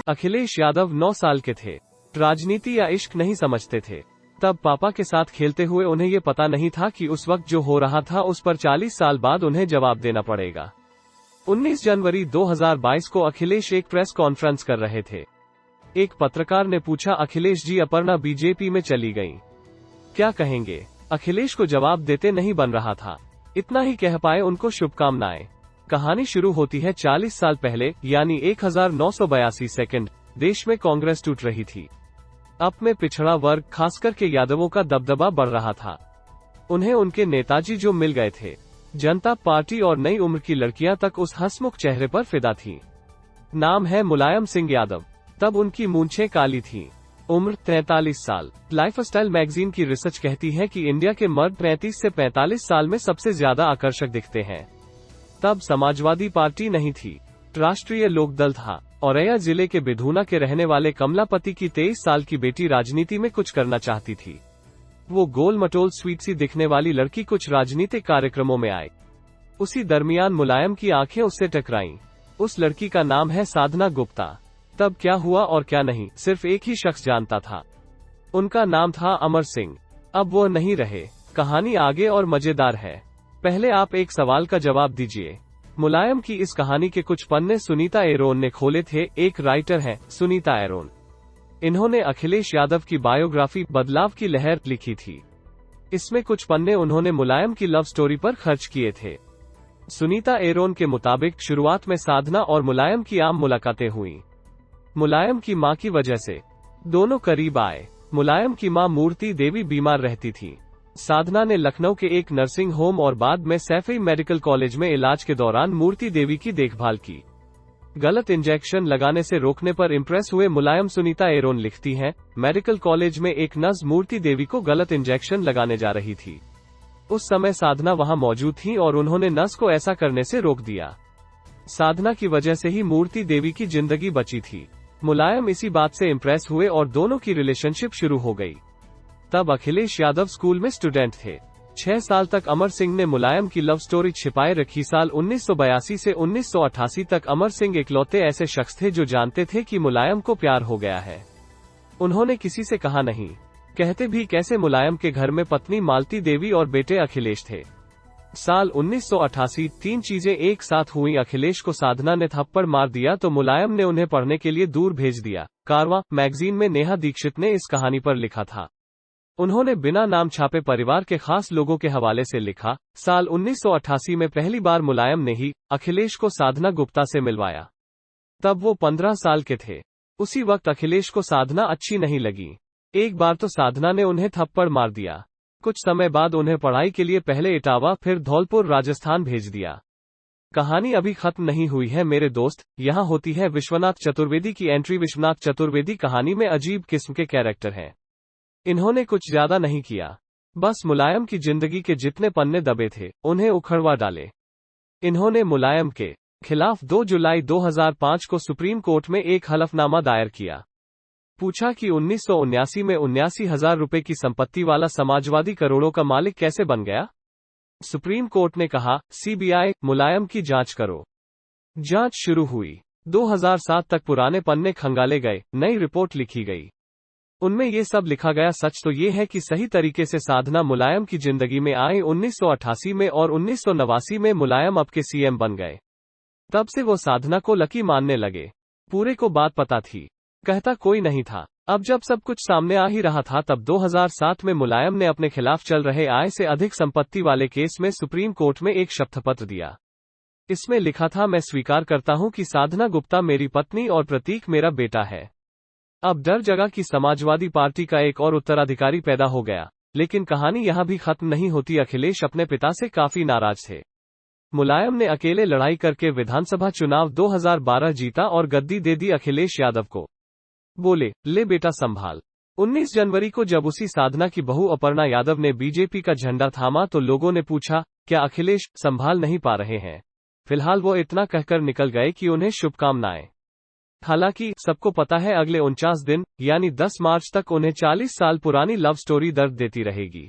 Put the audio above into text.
अखिलेश यादव 9 साल के थे। राजनीति या इश्क नहीं समझते थे। तब पापा के साथ खेलते हुए उन्हें ये पता नहीं था कि उस वक्त जो हो रहा था उस पर 40 साल बाद उन्हें जवाब देना पड़ेगा। 19 जनवरी 2022 को अखिलेश एक प्रेस कॉन्फ्रेंस कर रहे थे। एक पत्रकार ने पूछा, अखिलेश जी, अपर्णा बीजेपी में चली गईं, क्या कहेंगे? अखिलेश को जवाब देते नहीं बन रहा था। इतना ही कह पाए, उनको शुभकामनाएं। कहानी शुरू होती है 40 साल पहले, यानी 1982 सेकंड। देश में कांग्रेस टूट रही थी। अब में पिछड़ा वर्ग, खासकर के यादवों का दबदबा बढ़ रहा था। उन्हें उनके नेताजी जो मिल गए थे। जनता पार्टी और नई उम्र की लड़कियां तक उस हंसमुख चेहरे पर फिदा थीं। नाम है मुलायम सिंह यादव। तब उनकी मूंछें काली थीं। उम्र 43 साल। लाइफस्टाइल मैगजीन की रिसर्च कहती है कि इंडिया के मर्द 35 से 45 साल में सबसे ज्यादा आकर्षक दिखते हैं। तब समाजवादी पार्टी नहीं थी, राष्ट्रीय लोकदल था। औरैया जिले के बिधूना के रहने वाले कमलापति की 23 साल की बेटी राजनीति में कुछ करना चाहती थी। वो गोल मटोल स्वीट सी दिखने वाली लड़की कुछ राजनीतिक कार्यक्रमों में आई। उसी दरमियान मुलायम की आंखें उससे टकराईं। उस लड़की का नाम है साधना गुप्ता। तब क्या हुआ और क्या नहीं, सिर्फ एक ही शख्स जानता था। उनका नाम था अमर सिंह। अब वो नहीं रहे। कहानी आगे और मजेदार है। पहले आप एक सवाल का जवाब दीजिए। मुलायम की इस कहानी के कुछ पन्ने सुनीता एरोन ने खोले थे। एक राइटर हैं सुनीता एरोन। इन्होंने अखिलेश यादव की बायोग्राफी बदलाव की लहर लिखी थी। इसमें कुछ पन्ने उन्होंने मुलायम की लव स्टोरी पर खर्च किए थे। सुनीता एरोन के मुताबिक शुरुआत में साधना और मुलायम की आम मुलाकातें हुई। मुलायम की मां की वजह से दोनों करीब आए। मुलायम की मां मूर्ति देवी बीमार रहती थी। साधना ने लखनऊ के एक नर्सिंग होम और बाद में सैफई मेडिकल कॉलेज में इलाज के दौरान मूर्ति देवी की देखभाल की। गलत इंजेक्शन लगाने से रोकने पर इम्प्रेस हुए मुलायम, सुनीता एरोन लिखती हैं, मेडिकल कॉलेज में एक नर्स मूर्ति देवी को गलत इंजेक्शन लगाने जा रही थी। उस समय साधना वहां मौजूद थी और उन्होंने नर्स को ऐसा करने से रोक दिया। साधना की वजह से ही मूर्ति देवी की जिंदगी बची थी। मुलायम इसी बात से इम्प्रेस हुए और दोनों की रिलेशनशिप शुरू हो गई। तब अखिलेश यादव स्कूल में स्टूडेंट थे। 6 साल तक अमर सिंह ने मुलायम की लव स्टोरी छिपाए रखी। साल 1982 से 1988 तक अमर सिंह इकलौते ऐसे शख्स थे जो जानते थे कि मुलायम को प्यार हो गया है। उन्होंने किसी से कहा नहीं। कहते भी कैसे? मुलायम के घर में पत्नी मालती देवी और बेटे अखिलेश थे। साल 1988 3 चीजें एक साथ हुई। अखिलेश को साधना ने थप्पड़ मार दिया तो मुलायम ने उन्हें पढ़ने के लिए दूर भेज दिया। कारवां मैगजीन में नेहा दीक्षित ने इस कहानी पर लिखा था। उन्होंने बिना नाम छापे परिवार के खास लोगों के हवाले से लिखा। साल 1988 में पहली बार मुलायम ने ही अखिलेश को साधना गुप्ता से मिलवाया। तब वो 15 साल के थे। उसी वक्त अखिलेश को साधना अच्छी नहीं लगी। एक बार तो साधना ने उन्हें थप्पड़ मार दिया। कुछ समय बाद उन्हें पढ़ाई के लिए पहले इटावा फिर धौलपुर राजस्थान भेज दिया। कहानी अभी खत्म नहीं हुई है मेरे दोस्त। यहाँ होती है विश्वनाथ चतुर्वेदी की एंट्री। विश्वनाथ चतुर्वेदी कहानी में अजीब किस्म के कैरेक्टर हैं। इन्होंने कुछ ज्यादा नहीं किया, बस मुलायम की जिंदगी के जितने पन्ने दबे थे उन्हें उखड़वा डाले। इन्होंने मुलायम के खिलाफ 2 जुलाई 2005 को सुप्रीम कोर्ट में एक हलफनामा दायर किया। पूछा कि 1979 में 79,000 रुपए की संपत्ति वाला समाजवादी करोड़ों का मालिक कैसे बन गया? सुप्रीम कोर्ट ने कहा, सीबीआई मुलायम की जांच करो। जांच शुरू हुई। 2007 तक पुराने पन्ने खंगाले गए, नई रिपोर्ट लिखी गई। उनमें ये सब लिखा गया। सच तो ये है कि सही तरीके से साधना मुलायम की जिंदगी में आई 1988 में और 1989 में मुलायम अब के सीएम बन गए। तब से वो साधना को लकी मानने लगे। पूरे को बात पता थी, कहता कोई नहीं था। अब जब सब कुछ सामने आ ही रहा था तब 2007 में मुलायम ने अपने खिलाफ चल रहे आय से अधिक संपत्ति वाले केस में सुप्रीम कोर्ट में एक शपथपत्र दिया। इसमें लिखा था, मैं स्वीकार करता हूं कि साधना गुप्ता मेरी पत्नी और प्रतीक मेरा बेटा है। अब डर जगा कि समाजवादी पार्टी का एक और उत्तराधिकारी पैदा हो गया। लेकिन कहानी यहां भी खत्म नहीं होती। अखिलेश अपने पिता से काफी नाराज थे। मुलायम ने अकेले लड़ाई करके विधानसभा चुनाव 2012 जीता और गद्दी दे दी अखिलेश यादव को। बोले, ले बेटा संभाल। 19 जनवरी को जब उसी साधना की बहू अपर्णा यादव ने बीजेपी का झंडा थामा तो लोगों ने पूछा, क्या अखिलेश संभाल नहीं पा रहे हैं? फिलहाल वो इतना कहकर निकल गए कि उन्हें शुभकामनाएं। हालांकि सबको पता है अगले 49 दिन यानी 10 मार्च तक उन्हें 40 साल पुरानी लव स्टोरी दर्द देती रहेगी।